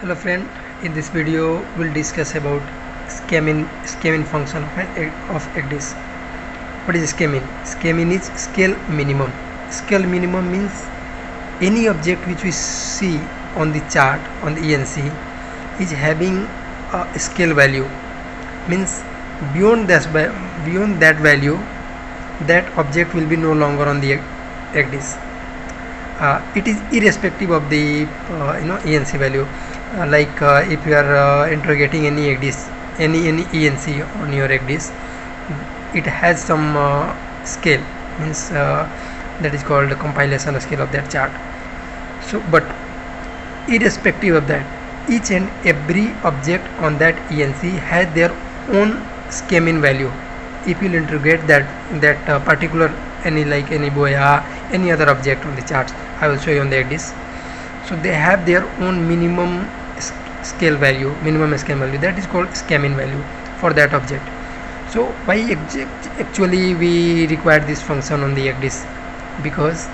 Hello friend, in this video we'll discuss about Scamin function of Ecdis. What is Scamin? Scamin is scale minimum. Scale minimum means any object which we see on the chart on the ENC is having a scale value. Means beyond that value, that object will be no longer on the Ecdis. It is irrespective of the ENC value. If you are interrogating any Ecdis, any ENC on your Ecdis, it has some scale, means that is called the compilation scale of that chart. So, but irrespective of that, each and every object on that ENC has their own Scamin value. If you will interrogate that particular any boya, any other object on the charts, I will show you on the Ecdis. So they have their own minimum scale value, that is called Scamin value for that object. So why actually we require this function on the Ecdis? Because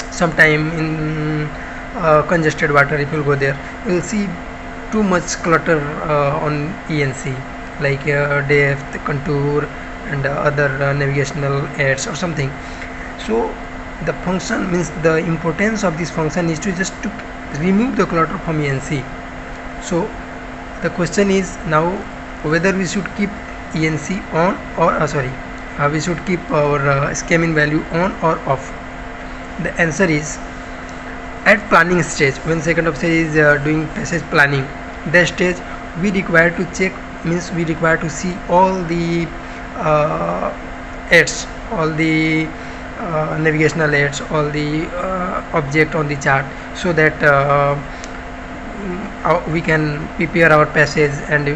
sometime in congested water, if you go there, you will see too much clutter on ENC, like depth, contour, and other navigational aids or something. So the function, means the importance of this function is to just to remove the clutter from ENC. So the question is now whether we should keep ENC on or we should keep our Scamin value on or off. The answer is, at planning stage, when second officer is doing passage planning, that stage we require to check, means we require to see all the aids, all the navigational aids, all the object on the chart, so that we can prepare our passage and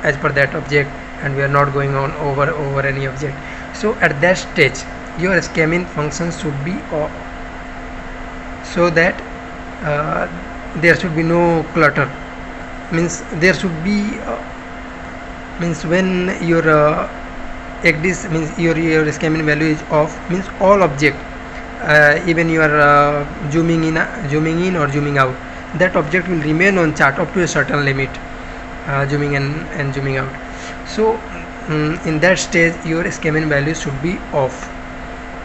as per that object, and we are not going on over any object. So at that stage your Scamin function should be off, so that there should be no clutter. Means there should be means when your Ecdis, means your Scamin value is off, means all object, even you are zooming in or zooming out, that object will remain on chart up to a certain limit, zooming in and zooming out. So in that stage your Scamin value should be off,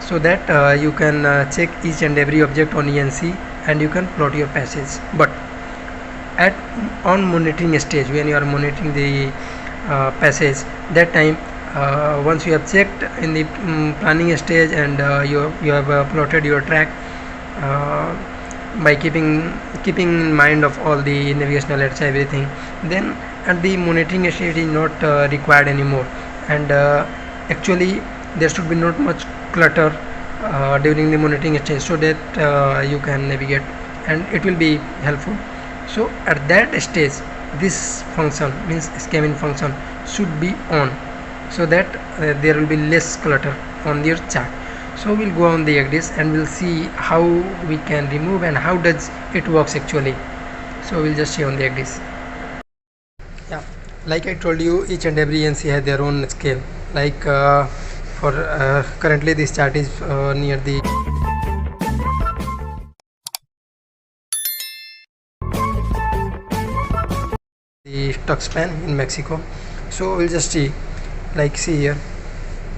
so that you can check each and every object on ENC and you can plot your passage. But on monitoring stage, when you are monitoring the passage, that time once you have checked in the planning stage and you have plotted your track by keeping in mind of all the navigational aids, everything, then at the monitoring stage is not required anymore, and actually there should be not much clutter during the monitoring stage, so that you can navigate and it will be helpful. So at that stage this function, means Scamin function, should be on, so that there will be less clutter on your chart. So we'll go on the Ecdis and we'll see how we can remove and how does it works actually. So we'll just see on the Ecdis. Yeah, like I told you, each and every ENC has their own scale. Like for currently this chart is near the Tuxpan in Mexico. So we'll just see, see here,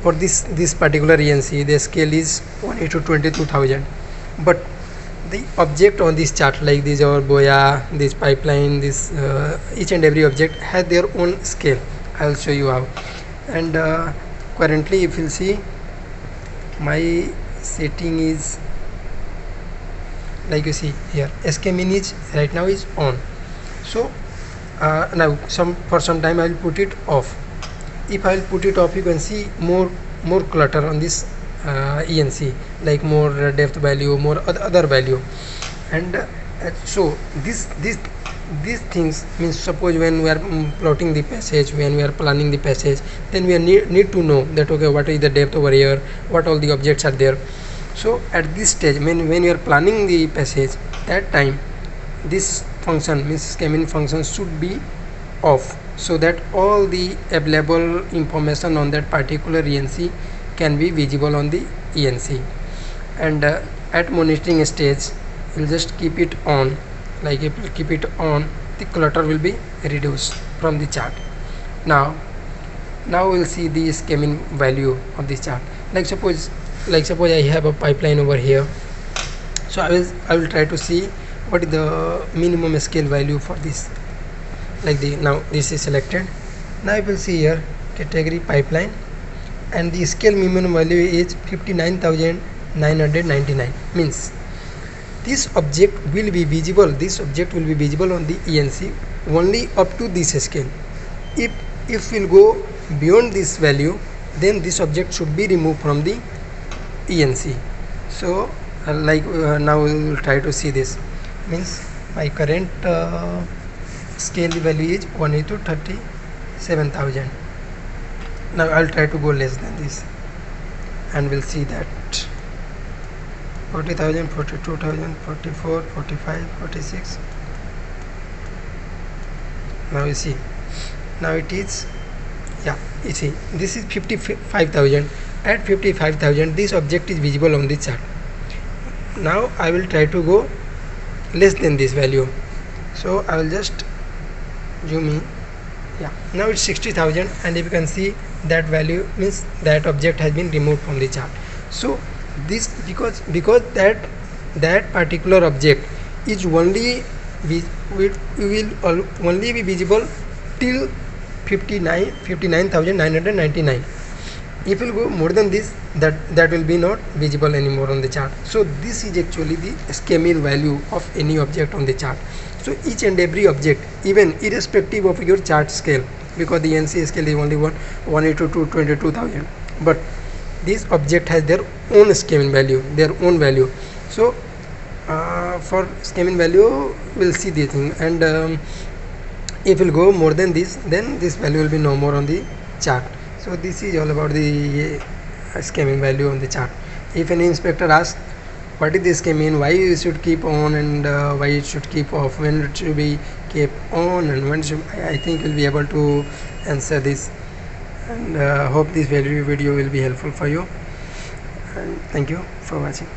for this particular ENC the scale is 1:22,000, but the object on this chart, like this our boya, this pipeline, this each and every object has their own scale. I will show you how. And currently if you'll see, my setting is, like you see here, Scamin is right now is on. So now for some time I will put it off. If I will put it off, you can see more clutter on this ENC, like more depth value, more other value, and so these things, means suppose when we are plotting the passage, when we are planning the passage, then we need to know that okay, what is the depth over here, what all the objects are there. So at this stage, when you are planning the passage, that time this function, means Scamin function, should be off, so that all the available information on that particular ENC can be visible on the ENC. And at monitoring stage, we'll just keep it on, keep it on, the clutter will be reduced from the chart. Now we'll see the Scamin value of this chart. Like suppose I have a pipeline over here, so I will try to see what is the minimum scale value for this. Now this is selected. Now you will see here category pipeline, and the scale minimum value is 59,999. means this object will be visible on the ENC only up to this scale. If we'll go beyond this value, then this object should be removed from the ENC. So now we will try to see this. Means my current scale value is 1:37,000. Now I'll try to go less than this, and we'll see that 40,000, 42,000, 44, 45, 46. Now you see, now it is, yeah, you see this is 55,000. At 55,000 this object is visible on the chart. Now I will try to go less than this value, so I will just zoom in. Yeah, now it's 60,000, and if you can see that value means that object has been removed from the chart. So this because that particular object is only will only be visible till 59,999. If you go more than this, that will be not visible anymore on the chart. So this is actually the Scamin value of any object on the chart. So each and every object, even irrespective of your chart scale, because the NC scale is only 1:22,000, but this object has their own Scamin value, So for Scamin value we'll see this thing, and if we'll go more than this, then this value will be no more on the chart. So this is all about the Scamin value on the chart. If any inspector asks what is this Scamin, why you should keep on, and why it should keep off, when it should be kept on, and when should, I think we'll be able to answer this, and hope this video will be helpful for you, and thank you for watching.